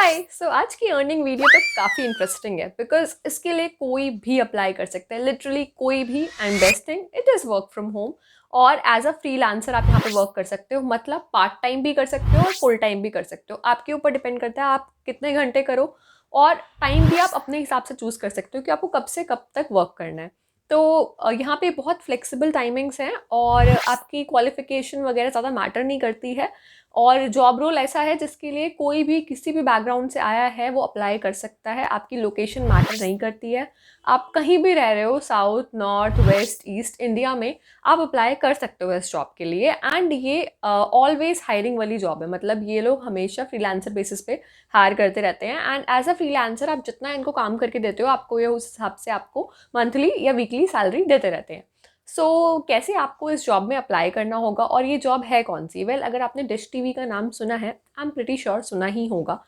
आज की earning video तो काफ़ी इंटरेस्टिंग है बिकॉज इसके लिए कोई भी अप्लाई कर सकता है, लिटरली कोई भी। And best thing it is work from home. और एज अ फ्रीलांसर आप यहाँ पे वर्क कर सकते हो, मतलब पार्ट टाइम भी कर सकते हो और फुल टाइम भी कर सकते हो। आपके ऊपर डिपेंड करता है आप कितने घंटे करो, और टाइम भी आप अपने हिसाब से चूज़ कर सकते हो कि आपको कब से कब तक वर्क करना है। तो यहाँ पे बहुत फ्लेक्सिबल टाइमिंग्स हैं और आपकी क्वालिफिकेशन वगैरह ज़्यादा मैटर नहीं करती है। और जॉब रोल ऐसा है जिसके लिए कोई भी किसी भी बैकग्राउंड से आया है वो अप्लाई कर सकता है। आपकी लोकेशन मैटर नहीं करती है। आप कहीं भी रह रहे हो, south, north, west, east India में, आप अप्लाई कर सकते हो इस जॉब के लिए। एंड ये ऑलवेज हायरिंग वाली जॉब है, मतलब ये लोग हमेशा फ्रीलांसर बेसिस पे हायर करते रहते हैं। एंड एज अ फ्रीलांसर आप जितना इनको काम करके देते हो, आपको ये उस हिसाब से आपको मंथली या वीकली सैलरी देते रहते हैं। कैसे आपको इस जॉब में अप्लाई करना होगा और ये जॉब है कौन सी? अगर आपने डिश टीवी का नाम सुना है, आई एम प्रिटी श्योर सुना ही होगा।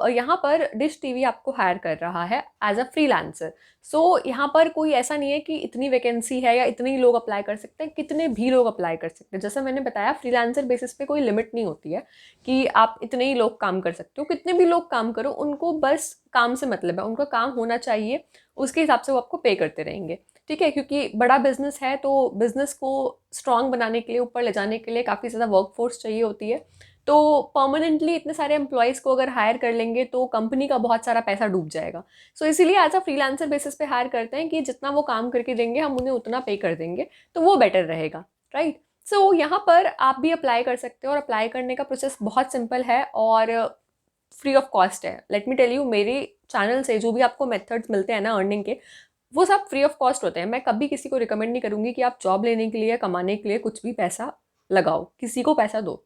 यहाँ पर डिश टीवी आपको हायर कर रहा है एज अ फ्रीलांसर। यहाँ पर कोई ऐसा नहीं है कि इतनी वैकेंसी है या इतने ही लोग अप्लाई कर सकते हैं, कितने भी लोग अप्लाई कर सकते हैं। जैसा मैंने बताया, फ्रीलांसर बेसिस पे कोई लिमिट नहीं होती है कि आप इतने ही लोग काम कर सकते हो। कितने भी लोग काम करो, उनको बस काम से मतलब है, उनका काम होना चाहिए, उसके हिसाब से वो आपको पे करते रहेंगे। ठीक है, क्योंकि बड़ा बिजनेस है तो बिजनेस को स्ट्रांग बनाने के लिए, ऊपर ले जाने के लिए काफ़ी ज़्यादा वर्कफोर्स चाहिए होती है। तो परमानेंटली इतने सारे एम्प्लॉयज़ को अगर हायर कर लेंगे तो कंपनी का बहुत सारा पैसा डूब जाएगा। इसीलिए एज अ फ्रीलांसर बेसिस पे हायर करते हैं कि जितना वो काम करके देंगे हम उन्हें उतना पे कर देंगे, तो वो बेटर रहेगा। राइट। यहाँ पर आप भी अप्लाई कर सकते हो और अप्लाई करने का प्रोसेस बहुत सिंपल है और फ्री ऑफ कॉस्ट है। लेट मी टेल यू, मेरे चैनल से जो भी आपको मेथड्स मिलते हैं ना अर्निंग के, वो सब फ्री ऑफ कॉस्ट होते हैं। मैं कभी किसी को रिकमेंड नहीं करूँगी कि आप जॉब लेने के लिए, कमाने के लिए कुछ भी पैसा लगाओ, किसी को पैसा दो।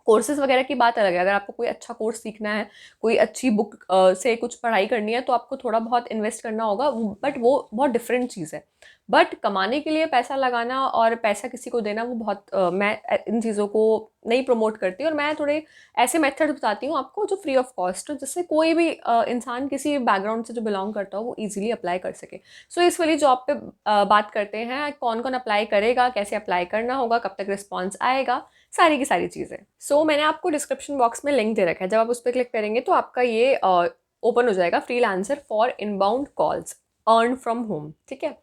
कोर्सेज़ वगैरह की बात अलग है। अगर आपको कोई अच्छा कोर्स सीखना है, कोई अच्छी बुक से कुछ पढ़ाई करनी है, तो आपको थोड़ा बहुत इन्वेस्ट करना होगा, बट वो बहुत डिफरेंट चीज़ है। बट कमाने के लिए पैसा लगाना और पैसा किसी को देना, वो बहुत मैं इन चीज़ों को नहीं प्रमोट करती। और मैं थोड़े ऐसे मेथड बताती हूँ आपको जो फ्री ऑफ कॉस्ट हो, जिससे कोई भी इंसान किसी बैकग्राउंड से जो बिलोंग करता हो वो ईजिली अप्लाई कर सके। इस वाली जॉब पे बात करते हैं, कौन कौन अप्लाई करेगा, कैसे अप्लाई करना होगा, कब तक रिस्पॉन्स आएगा, सारी की सारी चीज़ें। मैंने आपको डिस्क्रिप्शन बॉक्स में लिंक दे रखा है, जब आप उस पर क्लिक करेंगे तो आपका ये ओपन हो जाएगा, freelancer for inbound calls earn from home. ठीक है।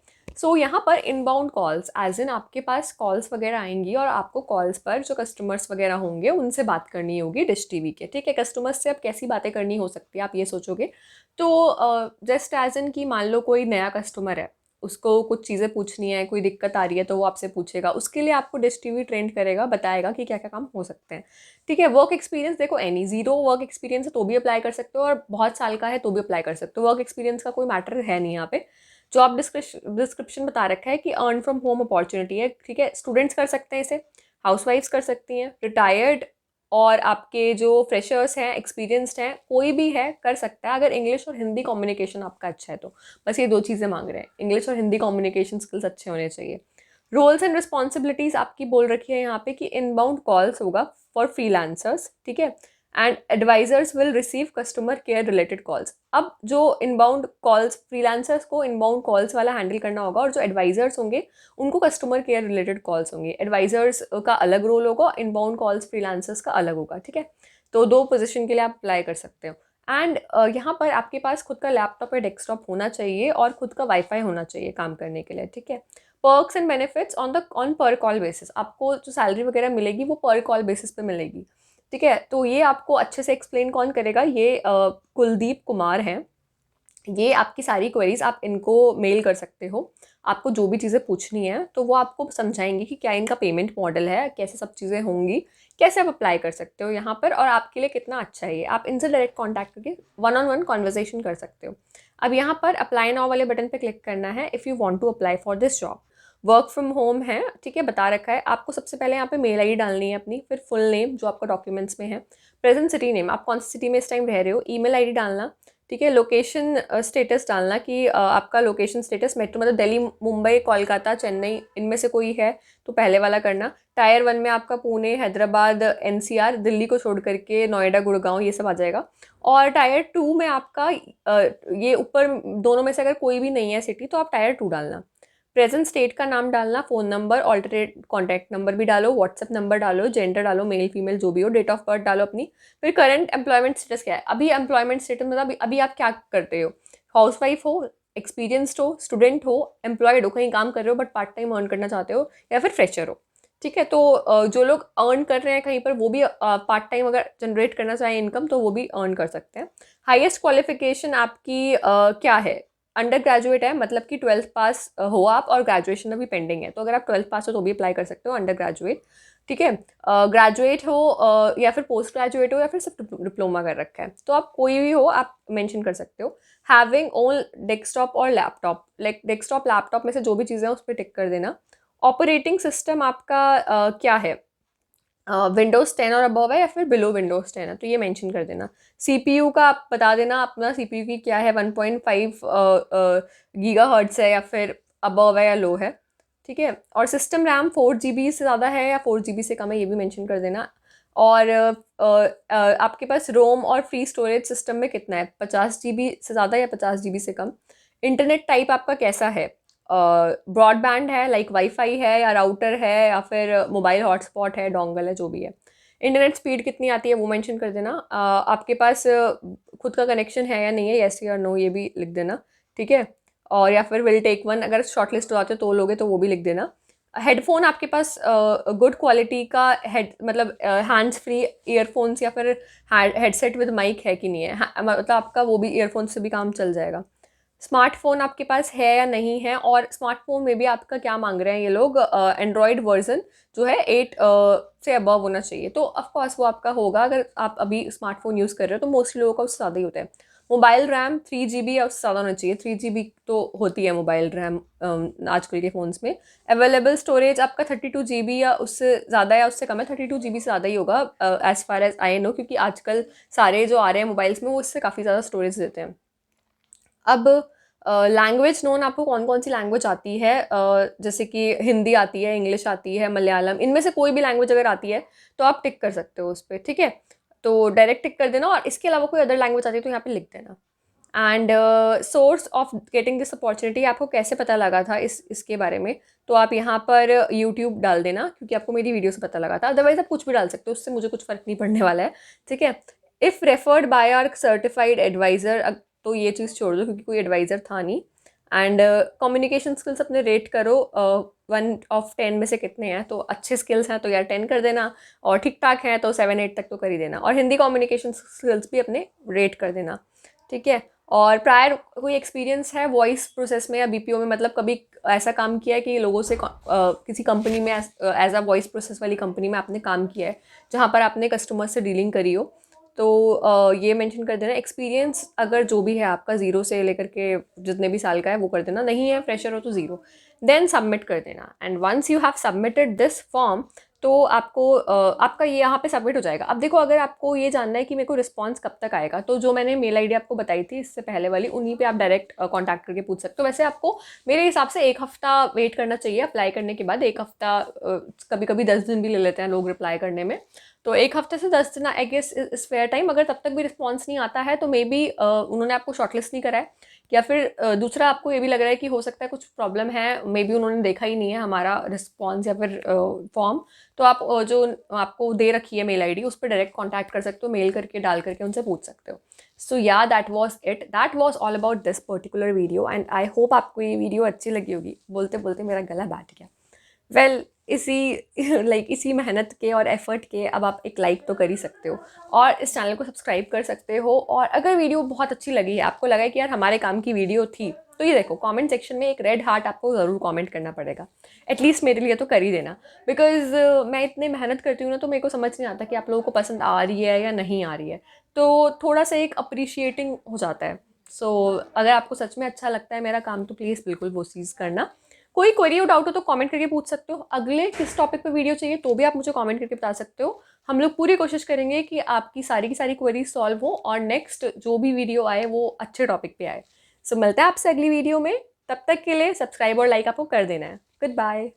यहाँ पर इनबाउंड कॉल्स एज इन आपके पास कॉल्स वगैरह आएंगी और आपको कॉल्स पर जो कस्टमर्स वगैरह होंगे उनसे बात करनी होगी डिश टीवी के। ठीक है। कस्टमर्स से अब कैसी बातें करनी हो सकती है आप ये सोचोगे, तो जस्ट एज इन कि मान लो कोई नया कस्टमर है, उसको कुछ चीज़ें पूछनी है, कोई दिक्कत आ रही है तो वो आपसे पूछेगा। उसके लिए आपको डिश टीवी ट्रेंड करेगा, बताएगा कि क्या क्या काम हो सकते हैं। ठीक है। वर्क एक्सपीरियंस देखो, एनी ज़ीरो वर्क एक्सपीरियंस है तो भी अप्लाई कर सकते हो, और बहुत साल का है तो भी अप्लाई कर सकते हो। वर्क एक्सपीरियंस का कोई मैटर है नहीं यहाँ पे। जॉब डिस्क्रिप्शन बता रखा है कि अर्न फ्रॉम होम अपॉर्चुनिटी है। ठीक है। स्टूडेंट्स कर सकते हैं इसे, हाउसवाइफ्स कर सकती हैं, रिटायर्ड और आपके जो फ्रेशर्स हैं, एक्सपीरियंस्ड हैं, कोई भी है कर सकता है, अगर इंग्लिश और हिंदी कम्युनिकेशन आपका अच्छा है तो। बस ये दो चीज़ें मांग रहे हैं, इंग्लिश और हिंदी कम्युनिकेशन स्किल्स अच्छे होने चाहिए। रोल्स एंड रिस्पॉन्सिबिलिटीज़ आपकी बोल रखी है यहाँ पे कि इनबाउंड कॉल्स होगा फॉर फ्रीलांसर्स। ठीक है। And advisors will receive customer care related calls. अब जो इनबाउंड कॉल्स, फ्रीलांसर्स को इनबाउंड कॉल्स वाला हैंडल करना होगा, और जो एडवाइजर्स होंगे उनको कस्टमर केयर रिलेटेड कॉल्स होंगे। एडवाइजर्स का अलग रोल होगा, इनबाउंड कॉल्स फ्रीलांसर्स का अलग होगा। ठीक है। तो दो पोजीशन के लिए आप अप्लाई कर सकते हो। एंड यहाँ पर आपके पास खुद का लैपटॉप या डेस्कटॉप होना चाहिए और खुद का वाईफाई होना चाहिए काम करने के लिए। ठीक है। पर्क्स एंड बेनिफिट्स ऑन पर कॉल बेसिस, आपको जो सैलरी वगैरह मिलेगी वो पर कॉल बेसिस पे मिलेगी। ठीक है। तो ये आपको अच्छे से एक्सप्लेन कौन करेगा, ये कुलदीप कुमार हैं। ये आपकी सारी क्वेरीज आप इनको मेल कर सकते हो। आपको जो भी चीज़ें पूछनी है तो वो आपको समझाएंगे कि क्या इनका पेमेंट मॉडल है, कैसे सब चीज़ें होंगी, कैसे आप अप्लाई कर सकते हो यहाँ पर, और आपके लिए कितना अच्छा है ये। आप इनसे डायरेक्ट कॉन्टैक्ट करके वन ऑन वन कॉन्वर्जेशन कर सकते हो। अब यहाँ पर अप्लाई नाउ वाले बटन पर क्लिक करना है if you want to apply for this job. Work from home है। ठीक है। बता रखा है आपको। सबसे पहले यहाँ पे मेल आईडी डालनी है अपनी, फिर फुल नेम जो आपका डॉक्यूमेंट्स में है, प्रेजेंट सिटी नेम, आप कौन सी सिटी में इस टाइम रह रहे हो, ईमेल आईडी डालना। ठीक है। लोकेशन स्टेटस डालना कि आपका लोकेशन स्टेटस मेट्रो, मतलब दिल्ली, मुंबई, कोलकाता, चेन्नई, इनमें से कोई है तो पहले वाला करना। टायर 1 में आपका पुणे, हैदराबाद, एनसीआर, दिल्ली को छोड़ करके नोएडा, गुड़गांव, ये सब आ जाएगा। और टायर 2 में आपका ये ऊपर दोनों में से अगर कोई भी नहीं है सिटी तो आप टायर 2 डालना। प्रेजेंट स्टेट का नाम डालना, phone number, alternate contact number भी डालो, व्हाट्सएप नंबर डालो, जेंडर डालो, मेल फीमेल जो भी हो, डेट ऑफ बर्थ डालो अपनी। फिर करंट एम्प्लॉयमेंट स्टेटस क्या है, अभी एम्प्लॉयमेंट स्टेटस मतलब अभी आप क्या करते हो, हाउसवाइफ हो, एक्सपीरियंस्ड हो, स्टूडेंट हो, एम्प्लॉयड हो, कहीं काम कर रहे हो बट पार्ट टाइम अर्न करना चाहते हो, या फिर फ्रेशर हो। ठीक है, तो जो लोग अर्न कर रहे हैं कहीं पर वो भी पार्ट टाइम अगर जनरेट करना चाहें इनकम तो वो भी अर्न कर सकते हैं। हाईएस्ट क्वालिफिकेशन आपकी क्या है, अंडर ग्रेजुएट है, मतलब कि 12th पास हो आप और ग्रेजुएशन अभी पेंडिंग है, तो अगर आप 12th पास हो तो भी अप्लाई कर सकते हो अंडर ग्रेजुएट। ठीक है, ग्रेजुएट हो या फिर पोस्ट ग्रेजुएट हो या फिर सिर्फ डिप्लोमा कर रखा है, तो आप कोई भी हो आप मेंशन कर सकते हो। हैविंग ओन डेस्कटॉप और लैपटॉप, लाइक डेस्कटॉप लैपटॉप में से जो भी चीज़ें हैं उस पर टिक कर देना। ऑपरेटिंग सिस्टम आपका क्या है, विंडोज़ 10 और अबव है या फिर बिलो विंडोज़ 10 है, तो ये मेंशन कर देना। सीपीयू का आप बता देना अपना सीपीयू की क्या है, 1.5 गीगाहर्ट्ज़ है या फिर अबव है या लो है। ठीक है, और सिस्टम रैम 4 GB से ज़्यादा है या 4 GB से कम है, ये भी मेंशन कर देना। और आपके पास रोम और फ्री स्टोरेज सिस्टम में कितना है, 50 GB से ज़्यादा या 50 GB से कम। इंटरनेट टाइप आपका कैसा है, ब्रॉडबैंड है, लाइक वाईफाई है या राउटर है या फिर मोबाइल हॉटस्पॉट है, डोंगल है, जो भी है। इंटरनेट स्पीड कितनी आती है वो मेंशन कर देना। आपके पास खुद का कनेक्शन है या नहीं है, येस या नो ये भी लिख देना। ठीक है, और या फिर विल टेक वन, अगर शॉर्ट लिस्ट हो जाते हो तो लोगे तो वो भी लिख देना। हेडफोन आपके पास गुड क्वालिटी का हेड, मतलब हैंड्स फ्री ईयरफोन्स या फिर हेडसेट विद माइक है कि नहीं है, मतलब आपका वो भी ईयरफोन से भी काम चल जाएगा। स्मार्टफ़ोन आपके पास है या नहीं है, और स्मार्टफ़ोन में भी आपका क्या मांग रहे हैं ये लोग, एंड्रॉयड वर्जन जो है 8 से अबव होना चाहिए, तो ऑफ कोर्स वो आपका होगा अगर आप अभी स्मार्टफ़ोन यूज़ कर रहे हो, तो मोस्टली लोगों का उससे ज़्यादा ही होता है। मोबाइल रैम 3 GB या उससे ज़्यादा होना चाहिए, 3 GB तो होती है मोबाइल रैम आजकल के फ़ोन्स में। अवेलेबल स्टोरेज आपका 32 GB या उससे ज़्यादा या उससे कम है, 32 GB से ज़्यादा ही होगा as far as I know, क्योंकि आजकल सारे जो आ रहे हैं मोबाइल्स में वो इससे काफ़ी ज़्यादा स्टोरेज देते हैं। अब लैंग्वेज नोन, आपको कौन कौन सी लैंग्वेज आती है, जैसे कि हिंदी आती है, इंग्लिश आती है, मलयालम, इनमें से कोई भी लैंग्वेज अगर आती है तो आप टिक कर सकते हो उस पर। ठीक है, तो डायरेक्ट टिक कर देना, और इसके अलावा कोई अदर लैंग्वेज आती है तो यहाँ पे लिख देना। And source of getting this opportunity, आपको कैसे पता लगा था इसके बारे में, तो आप यहाँ पर यूट्यूब डाल देना, क्योंकि आपको मेरी वीडियो से पता लगा था, अदरवाइज आप कुछ भी डाल सकते हो, उससे मुझे कुछ फ़र्क नहीं पड़ने वाला है। ठीक है, if referred by or certified advisor, तो ये चीज़ छोड़ दो क्योंकि कोई एडवाइज़र था नहीं। एंड कम्युनिकेशन स्किल्स अपने रेट करो 1 of 10 में से कितने हैं, तो अच्छे स्किल्स हैं तो यार 10 कर देना, और ठीक ठाक हैं तो 7-8 तक तो कर ही देना, और हिंदी कम्युनिकेशन स्किल्स भी अपने रेट कर देना। ठीक है, और प्रायर कोई एक्सपीरियंस है वॉइस प्रोसेस में या बीपीओ में, मतलब कभी ऐसा काम किया है कि लोगों से किसी कंपनी में एज अ वॉइस प्रोसेस वाली कंपनी में आपने काम किया है जहाँ पर आपने कस्टमर से डीलिंग करी हो, तो ये मेंशन कर देना। एक्सपीरियंस अगर जो भी है आपका 0 से लेकर के जितने भी साल का है वो कर देना, नहीं है फ्रेशर हो तो 0, देन सबमिट कर देना। And once you have submitted this form, तो आपको आपका ये यहाँ पे सबमिट हो जाएगा। अब देखो, अगर आपको ये जानना है कि मेरे को रिस्पांस कब तक आएगा, तो जो मैंने मेल आईडी आपको बताई थी इससे पहले वाली, उन्हीं पे आप डायरेक्ट कांटेक्ट करके पूछ सकते हो। वैसे आपको मेरे हिसाब से 1 हफ्ता वेट करना चाहिए अप्लाई करने के बाद, 1 हफ्ता, कभी कभी 10 दिन भी ले लेते हैं लोग रिप्लाई करने में, तो 1 हफ्ते से 10 दिन आई गेस इस फेयर टाइम। अगर तब तक भी रिस्पॉन्स नहीं आता है तो मे बी उन्होंने आपको शॉर्टलिस्ट नहीं करा है, या फिर दूसरा आपको ये भी लग रहा है कि हो सकता है कुछ प्रॉब्लम है, मे बी उन्होंने देखा ही नहीं है हमारा रिस्पॉन्स या फिर फॉर्म, तो आप जो आपको दे रखी है मेल आईडी उस पर डायरेक्ट कॉन्टैक्ट कर सकते हो, मेल करके डाल करके उनसे पूछ सकते हो। सो या that was it, that was all about this particular video, and I hope आपको ये वीडियो अच्छी लगी होगी। बोलते बोलते मेरा गला बैठ गया। वेल इसी इसी मेहनत के और एफर्ट के अब आप एक लाइक तो कर ही सकते हो, और इस चैनल को सब्सक्राइब कर सकते हो। और अगर वीडियो बहुत अच्छी लगी है, आपको लगा है कि यार हमारे काम की वीडियो थी, तो ये देखो कमेंट सेक्शन में एक रेड हार्ट आपको ज़रूर कमेंट करना पड़ेगा, एटलीस्ट मेरे लिए तो कर ही देना, बिकॉज मैं इतनी मेहनत करती हूँ ना, तो मेरे को समझ नहीं आता कि आप लोगों को पसंद आ रही है या नहीं आ रही है, तो थोड़ा सा एक अप्रिशिएटिंग हो जाता है। सो अगर आपको सच में अच्छा लगता है मेरा काम, तो प्लीज़ बिल्कुल वो चीज़ करना। कोई क्वेरी और डाउट हो तो कमेंट करके पूछ सकते हो, अगले किस टॉपिक पे वीडियो चाहिए तो भी आप मुझे कमेंट करके बता सकते हो। हम लोग पूरी कोशिश करेंगे कि आपकी सारी की सारी क्वेरी सॉल्व हो, और नेक्स्ट जो भी वीडियो आए वो अच्छे टॉपिक पे आए। सो मिलते हैं आपसे अगली वीडियो में, तब तक के लिए सब्सक्राइब और लाइक आपको कर देना है। Good bye.